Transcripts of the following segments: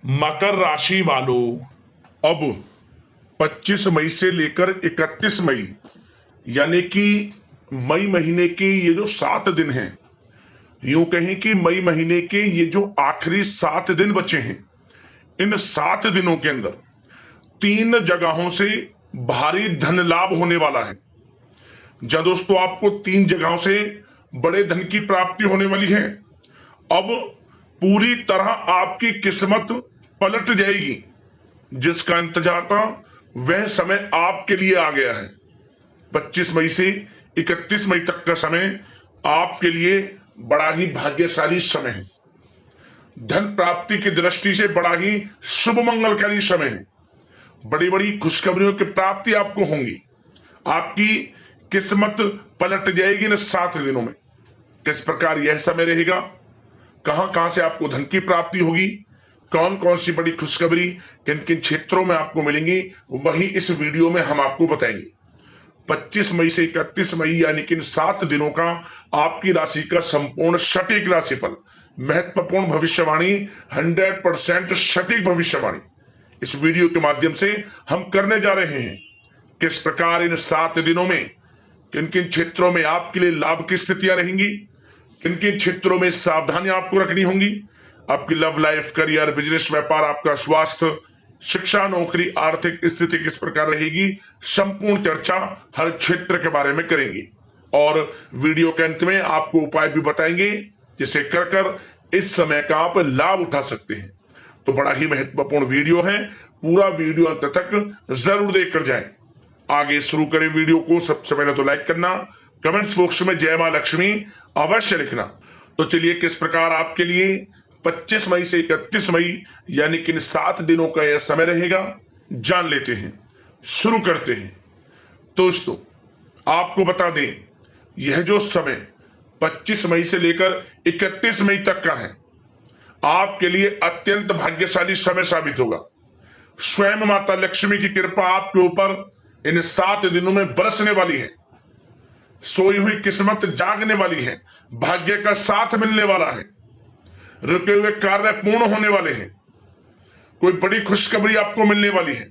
मकर राशि वालों, अब 25 मई से लेकर 31 मई यानी कि मई महीने के ये जो 7 दिन हैं, यूं कहें कि मई महीने के ये जो आखिरी 7 दिन बचे हैं, इन 7 दिनों के अंदर 3 जगहों से भारी धन लाभ होने वाला है। जब दोस्तों आपको 3 जगहों से बड़े धन की प्राप्ति होने वाली है। अब पूरी तरह आपकी किस्मत पलट जाएगी। जिसका इंतजार था वह समय आपके लिए आ गया है। 25 मई से 31 मई तक का समय आपके लिए बड़ा ही भाग्यशाली समय है। धन प्राप्ति की दृष्टि से बड़ा ही शुभ मंगलकारी समय है। बड़ी बड़ी खुशखबरियों की प्राप्ति आपको होंगी। आपकी किस्मत पलट जाएगी इन 7 दिनों में। किस प्रकार यह समय रहेगा, कहां कहां से आपको धन की प्राप्ति होगी, कौन कौन सी बड़ी खुशखबरी किन किन क्षेत्रों में आपको मिलेंगी, वही इस वीडियो में हम आपको बताएंगे। 25 मई से 31 मई यानी कि इन 7 दिनों का आपकी राशि का संपूर्ण सटीक राशिफल, महत्वपूर्ण भविष्यवाणी, 100% सटीक भविष्यवाणी इस वीडियो के माध्यम से हम करने जा रहे हैं। किस प्रकार इन 7 दिनों में किन किन क्षेत्रों में आपके लिए लाभ की स्थितियां रहेंगी, किन किन क्षेत्रों में सावधानियां आपको रखनी होंगी, आपकी लव लाइफ, करियर, बिजनेस, व्यापार, आपका स्वास्थ्य, शिक्षा, नौकरी, आर्थिक स्थिति किस प्रकार रहेगी, संपूर्ण चर्चा हर क्षेत्र के बारे में करेंगे। और वीडियो के अंत में आपको उपाय भी बताएंगे जिसे कर कर इस समय का आप लाभ उठा सकते हैं। तो बड़ा ही महत्वपूर्ण वीडियो है, पूरा वीडियो अंत तक जरूर देखकर जाएं। आगे शुरू करें वीडियो को। सबसे पहले तो लाइक करना, कमेंट्स बॉक्स में जय मां लक्ष्मी अवश्य लिखना। तो चलिए किस प्रकार आपके लिए 25 मई से 31 मई यानी कि इन 7 दिनों का यह समय रहेगा, जान लेते हैं। शुरू करते हैं। दोस्तों आपको बता दें, यह जो समय 25 मई से लेकर 31 मई तक का है, आपके लिए अत्यंत भाग्यशाली समय साबित होगा। स्वयं माता लक्ष्मी की कृपा आपके ऊपर इन 7 दिनों में बरसने वाली है। सोई हुई किस्मत जागने वाली है। भाग्य का साथ मिलने वाला है। रुके हुए कार्य पूर्ण होने वाले हैं। कोई बड़ी खुशखबरी आपको मिलने वाली है।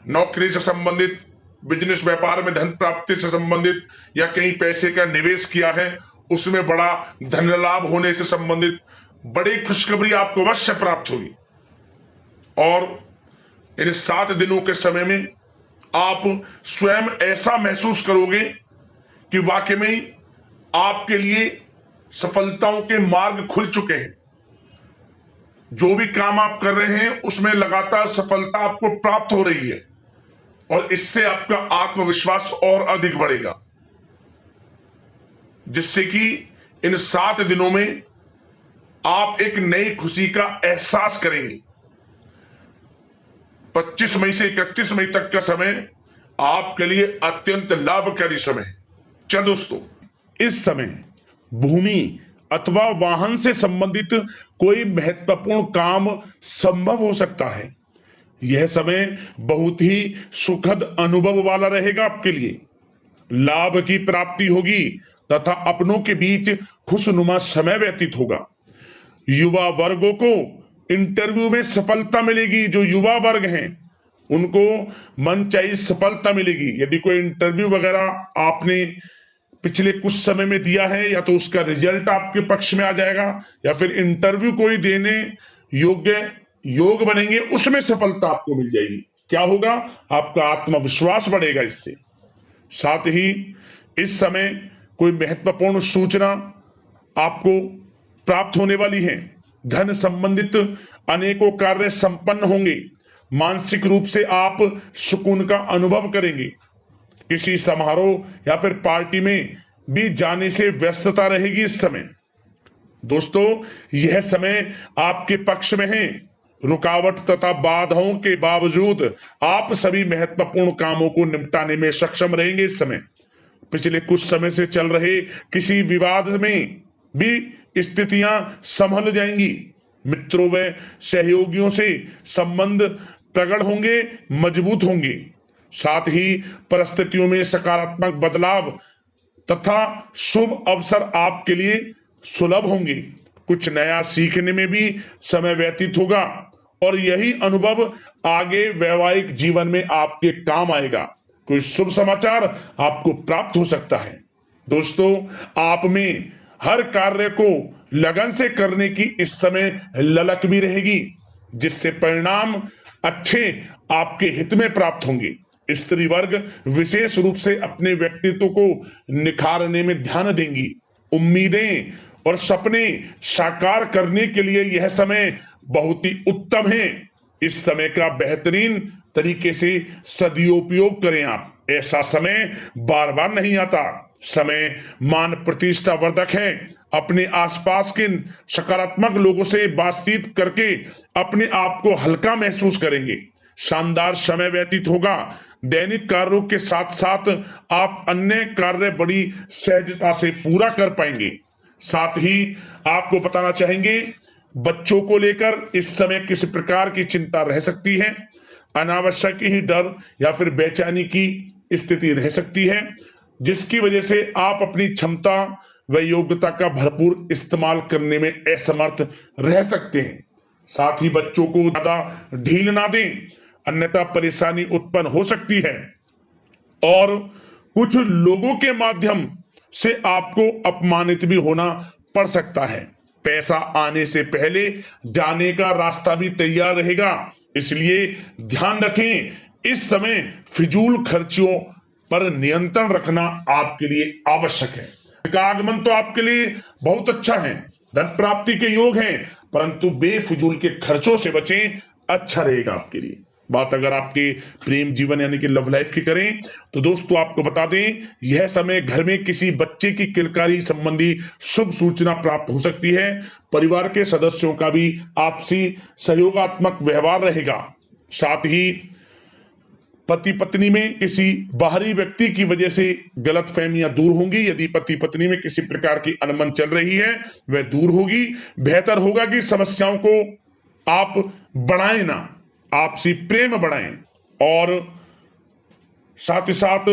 नौकरी से संबंधित, बिजनेस व्यापार में धन प्राप्ति से संबंधित, या कहीं पैसे का निवेश किया है उसमें बड़ा धन लाभ होने से संबंधित बड़ी खुशखबरी आपको अवश्य प्राप्त होगी। और इन 7 दिनों के समय में आप स्वयं ऐसा महसूस करोगे कि वाकई में आपके लिए सफलताओं के मार्ग खुल चुके हैं। जो भी काम आप कर रहे हैं उसमें लगातार सफलता आपको प्राप्त हो रही है और इससे आपका आत्मविश्वास और अधिक बढ़ेगा, जिससे कि इन 7 दिनों में आप एक नई खुशी का एहसास करेंगे। 25 मई से 31 मई तक का समय आपके लिए अत्यंत लाभकारी समय है। क्या दोस्तों, इस समय भूमि अथवा वाहन से संबंधित कोई महत्वपूर्ण काम संभव हो सकता है। यह समय बहुत ही सुखद अनुभव वाला रहेगा आपके लिए। लाभ की प्राप्ति होगी तथा अपनों के बीच खुशनुमा समय व्यतीत होगा। युवा वर्गों को इंटरव्यू में सफलता मिलेगी। जो युवा वर्ग हैं उनको मनचाही सफलता मिलेगी। यदि कोई इंटरव्यू वगैरह आपने पिछले कुछ समय में दिया है, या तो उसका रिजल्ट आपके पक्ष में आ जाएगा, या फिर इंटरव्यू कोई देने योग्य योग बनेंगे, उसमें सफलता आपको मिल जाएगी। क्या होगा, आपका आत्मविश्वास बढ़ेगा इससे। साथ ही इस समय कोई महत्वपूर्ण सूचना आपको प्राप्त होने वाली है। धन संबंधित अनेकों कार्य संपन्न होंगे। मानसिक रूप से आप सुकून का अनुभव करेंगे। किसी समारोह या फिर पार्टी में भी जाने से व्यस्तता रहेगी इस समय। दोस्तों यह समय आपके पक्ष में है। रुकावट तथा बाधाओं के बावजूद आप सभी महत्वपूर्ण कामों को निपटाने में सक्षम रहेंगे इस समय। पिछले कुछ समय से चल रहे किसी विवाद में भी स्थितियां संभल जाएंगी। मित्रों व सहयोगियों से संबंध प्रगाढ़ होंगे, मजबूत होंगे। साथ ही परिस्थितियों में सकारात्मक बदलाव तथा शुभ अवसर आपके लिए सुलभ होंगे। कुछ नया सीखने में भी समय व्यतीत होगा और यही अनुभव आगे वैवाहिक जीवन में आपके काम आएगा। कोई शुभ समाचार आपको प्राप्त हो सकता है। दोस्तों, आप में हर कार्य को लगन से करने की इस समय ललक भी रहेगी, जिससे परिणाम अच्छे आपके हित में प्राप्त होंगे। स्त्री वर्ग विशेष रूप से अपने व्यक्तित्व को निखारने में ध्यान देंगी। उम्मीदें और सपने साकार करने के लिए यह समय बहुत ही उत्तम है। इस समय का बेहतरीन तरीके से सदुपयोग करें आप। ऐसा समय बार बार नहीं आता। समय मान प्रतिष्ठा वर्धक है। अपने आसपास के सकारात्मक लोगों से बातचीत करके अपने आप को हल्का महसूस करेंगे। शानदार समय व्यतीत होगा। दैनिक कार्यों के साथ साथ आप अन्य कार्य बड़ी सहजता से पूरा कर पाएंगे। साथ ही आपको बताना चाहेंगे, बच्चों को लेकर इस समय किसी प्रकार की चिंता रह सकती है। अनावश्यक ही डर या फिर बेचैनी की स्थिति रह सकती है, जिसकी वजह से आप अपनी क्षमता व योग्यता का भरपूर इस्तेमाल करने में असमर्थ रह सकते हैं। साथ ही बच्चों को ज्यादा ढील ना दें, अन्यथा परेशानी उत्पन्न हो सकती है और कुछ लोगों के माध्यम से आपको अपमानित भी होना पड़ सकता है। पैसा आने से पहले जाने का रास्ता भी तैयार रहेगा, इसलिए ध्यान रखें। इस समय फिजूल खर्चियों पर नियंत्रण रखना आपके लिए आवश्यक है। का आगमन तो आपके लिए बहुत अच्छा है, धन प्राप्ति के योग हैं, परंतु बेफिजूल के खर्चों से बचें, अच्छा रहेगा आपके लिए। बात अगर आपके प्रेम जीवन यानी कि लव लाइफ की करें तो दोस्तों आपको बता दें, यह समय घर में किसी बच्चे की किलकारी संबंधी शुभ सूचना प्राप्त हो सकती है। परिवार के सदस्यों का भी आपसी सहयोगात्मक व्यवहार रहेगा। साथ ही पति पत्नी में किसी बाहरी व्यक्ति की वजह से गलतफहमियां दूर होंगी। यदि पति पत्नी में किसी प्रकार की अनबन चल रही है वह दूर होगी। बेहतर होगा कि समस्याओं को आप बढ़ाएं ना, आपसी प्रेम बढ़ाएं। और साथ ही साथ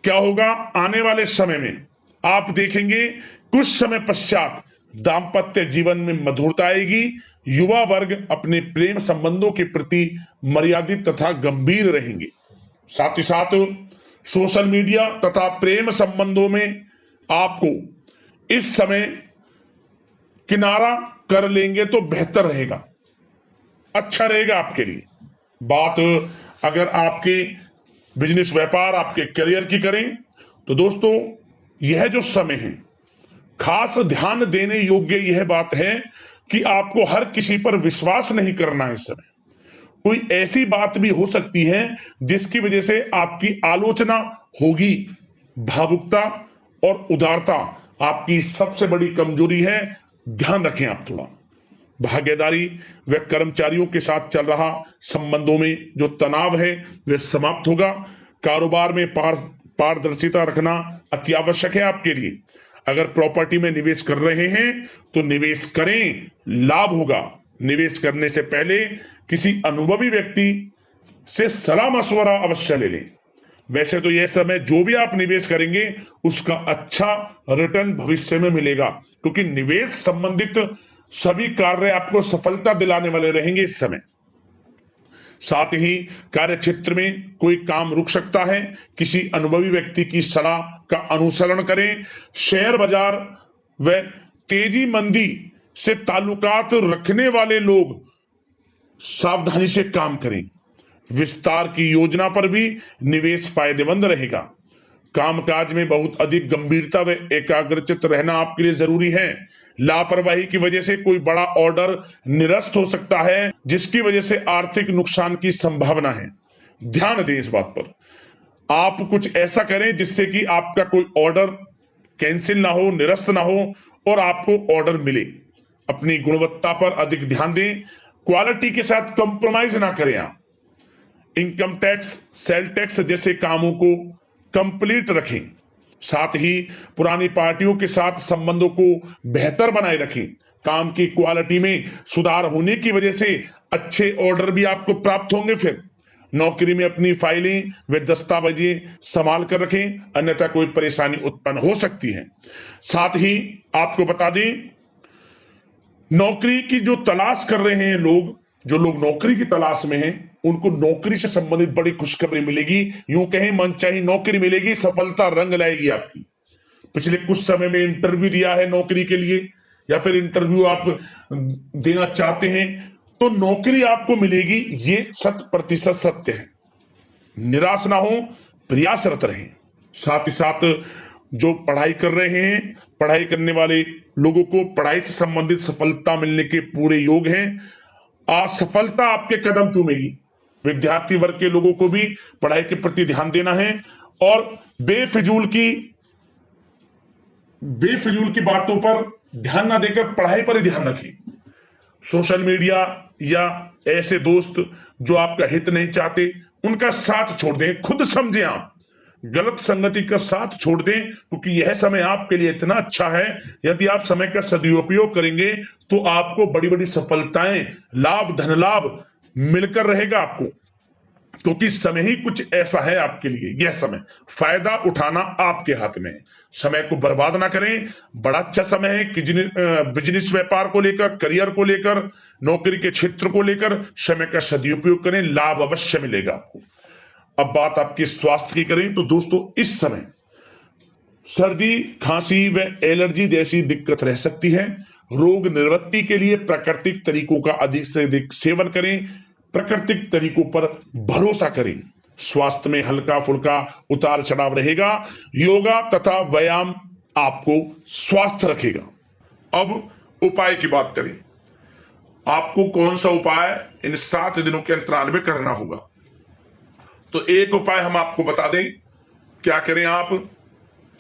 क्या होगा, आने वाले समय में आप देखेंगे कुछ समय पश्चात दाम्पत्य जीवन में मधुरता आएगी। युवा वर्ग अपने प्रेम संबंधों के प्रति मर्यादित तथा गंभीर रहेंगे। साथ ही साथ सोशल मीडिया तथा प्रेम संबंधों में आपको इस समय किनारा कर लेंगे तो बेहतर रहेगा, अच्छा रहेगा आपके लिए। बात अगर आपके बिजनेस व्यापार आपके करियर की करें तो दोस्तों यह जो समय है खास ध्यान देने योग्य यह बात है कि आपको हर किसी पर विश्वास नहीं करना है। इस समय कोई ऐसी बात भी हो सकती है जिसकी वजह से आपकी आलोचना होगी। भावुकता और उदारता आपकी सबसे बड़ी कमजोरी है, ध्यान रखें आप थोड़ा। भागीदारी व कर्मचारियों के साथ चल रहा संबंधों में जो तनाव है वह समाप्त होगा। कारोबार में पारदर्शिता रखना अति आवश्यक है आपके लिए। अगर प्रॉपर्टी में निवेश कर रहे हैं तो निवेश करें, लाभ होगा। निवेश करने से पहले किसी अनुभवी व्यक्ति से सलाह मशवरा अवश्य ले लें। वैसे तो यह समय जो भी आप निवेश करेंगे उसका अच्छा रिटर्न भविष्य में मिलेगा, क्योंकि निवेश संबंधित सभी कार्य आपको सफलता दिलाने वाले रहेंगे इस समय। साथ ही कार्य क्षेत्र में कोई काम रुक सकता है। किसी अनुभवी व्यक्ति की सलाह का अनुसरण करें। शेयर बाजार व तेजी मंदी से ताल्लुकात रखने वाले लोग सावधानी से काम करें। विस्तार की योजना पर भी निवेश फायदेमंद रहेगा। कामकाज में बहुत अधिक गंभीरता व एकाग्रचित रहना आपके लिए जरूरी है। लापरवाही की वजह से कोई बड़ा ऑर्डर निरस्त हो सकता है, जिसकी वजह से आर्थिक नुकसान की संभावना है। ध्यान दें इस बात पर। आप कुछ ऐसा करें जिससे कि आपका कोई ऑर्डर कैंसिल ना हो, निरस्त ना हो और आपको ऑर्डर मिले। अपनी गुणवत्ता पर अधिक ध्यान दें। क्वालिटी के साथ कंप्रोमाइज ना करें आप। इनकम टैक्स, सेल टैक्स जैसे कामों को कंप्लीट रखें। साथ ही पुरानी पार्टियों के साथ संबंधों को बेहतर बनाए रखें। काम की क्वालिटी में सुधार होने की वजह से अच्छे ऑर्डर भी आपको प्राप्त होंगे। फिर नौकरी में अपनी फाइलें व दस्तावेजें संभाल कर रखें, अन्यथा कोई परेशानी उत्पन्न हो सकती है। साथ ही आपको बता दें, नौकरी की जो तलाश कर रहे हैं लोग, जो लोग नौकरी की तलाश में हैं उनको नौकरी से संबंधित बड़ी खुशखबरी मिलेगी। यूं कहें मनचाही नौकरी मिलेगी, सफलता रंग लाएगी आपकी। पिछले कुछ समय में इंटरव्यू दिया है नौकरी के लिए या फिर इंटरव्यू आप देना चाहते हैं तो नौकरी आपको मिलेगी, ये 100% सत्य है। निराश ना हो, प्रयासरत रहें। साथ ही साथ जो पढ़ाई कर रहे हैं, पढ़ाई करने वाले लोगों को पढ़ाई से संबंधित सफलता मिलने के पूरे योग हैं। असफलता आपके कदम चूमेगी। विद्यार्थी वर्ग के लोगों को भी पढ़ाई के प्रति ध्यान देना है और बेफिजूल की बातों पर ध्यान ना देकर पढ़ाई पर ही ध्यान रखें। सोशल मीडिया या ऐसे दोस्त जो आपका हित नहीं चाहते उनका साथ छोड़ दें। खुद समझें, आप गलत संगति का साथ छोड़ दें, क्योंकि यह समय आपके लिए इतना अच्छा है। यदि आप समय का सदुपयोग करेंगे तो आपको बड़ी बड़ी सफलताएं, लाभ, धन लाभ मिलकर रहेगा आपको, क्योंकि समय ही कुछ ऐसा है आपके लिए। यह समय फायदा उठाना आपके हाथ में है। समय को बर्बाद ना करें। बड़ा अच्छा समय है कि बिजनेस, व्यापार को लेकर, करियर को लेकर, नौकरी के क्षेत्र को लेकर समय का सदुपयोग करें, लाभ अवश्य मिलेगा आपको। अब बात आपके स्वास्थ्य की करें तो दोस्तों, इस समय सर्दी, खांसी व एलर्जी जैसी दिक्कत रह सकती है। रोग निवृत्ति के लिए प्राकृतिक तरीकों का अधिक से अधिक सेवन करें। प्राकृतिक तरीकों पर भरोसा करें। स्वास्थ्य में हल्का फुल्का उतार चढ़ाव रहेगा। योगा तथा व्यायाम आपको स्वस्थ रखेगा। अब उपाय की बात करें। आपको कौन सा उपाय इन 7 दिनों के अंतराल में करना होगा, तो एक उपाय हम आपको बता दें। क्या करें, आप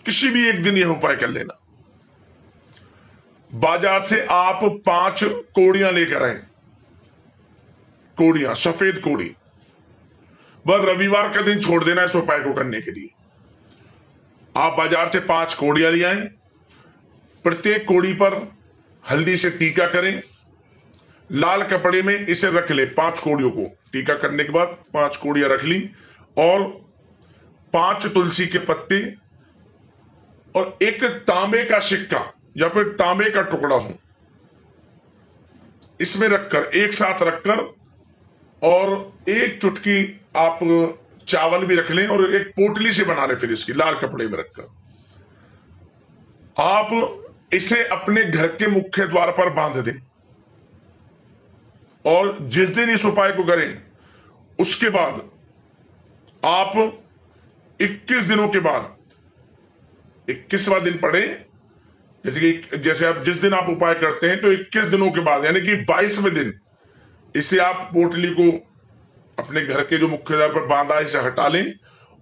किसी भी एक दिन यह उपाय कर लेना। बाजार से आप 5 कोड़ियां लेकर आए। कोड़ियां, सफेद कोड़ी। वह रविवार का दिन छोड़ देना इस उपाय को करने के लिए। आप बाजार से 5 कोड़ियां ले आए। प्रत्येक कोड़ी पर हल्दी से टीका करें। लाल कपड़े में इसे रख ले। 5 कोड़ियों को टीका करने के बाद 5 कोड़ियां रख ली और 5 तुलसी के पत्ते और एक तांबे का सिक्का या फिर तांबे का टुकड़ा हो, इसमें रखकर, एक साथ रखकर, और एक चुटकी आप चावल भी रख लें और एक पोटली से बना लें। फिर इसकी लाल कपड़े में रखकर आप इसे अपने घर के मुख्य द्वार पर बांध दें। और जिस दिन इस उपाय को करें उसके बाद आप 21 दिनों के बाद 21वां दिन पढ़े। जैसे आप जिस दिन आप उपाय करते हैं तो 21 दिनों के बाद यानी कि 22वें दिन इसे आप पोटली को अपने घर के जो मुख्य द्वार पर बांधा इसे हटा लें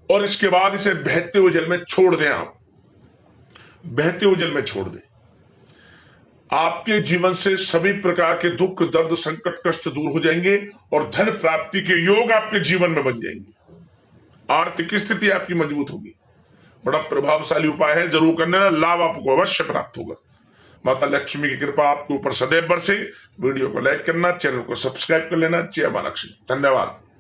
और इसके बाद इसे बहते हुए जल में छोड़ दें। आप बहते हुए जल में छोड़ दें। आपके जीवन से सभी प्रकार के दुख, दर्द, संकट, कष्ट दूर हो जाएंगे और धन प्राप्ति के योग आपके जीवन में बन जाएंगे। आर्थिक स्थिति आपकी मजबूत होगी। बड़ा प्रभावशाली उपाय है, जरूर करना, लाभ आपको अवश्य प्राप्त होगा। माता लक्ष्मी की कृपा आपके ऊपर सदैव बरसे। वीडियो को लाइक करना, चैनल को सब्सक्राइब कर लेना। जय मां लक्ष्मी। धन्यवाद।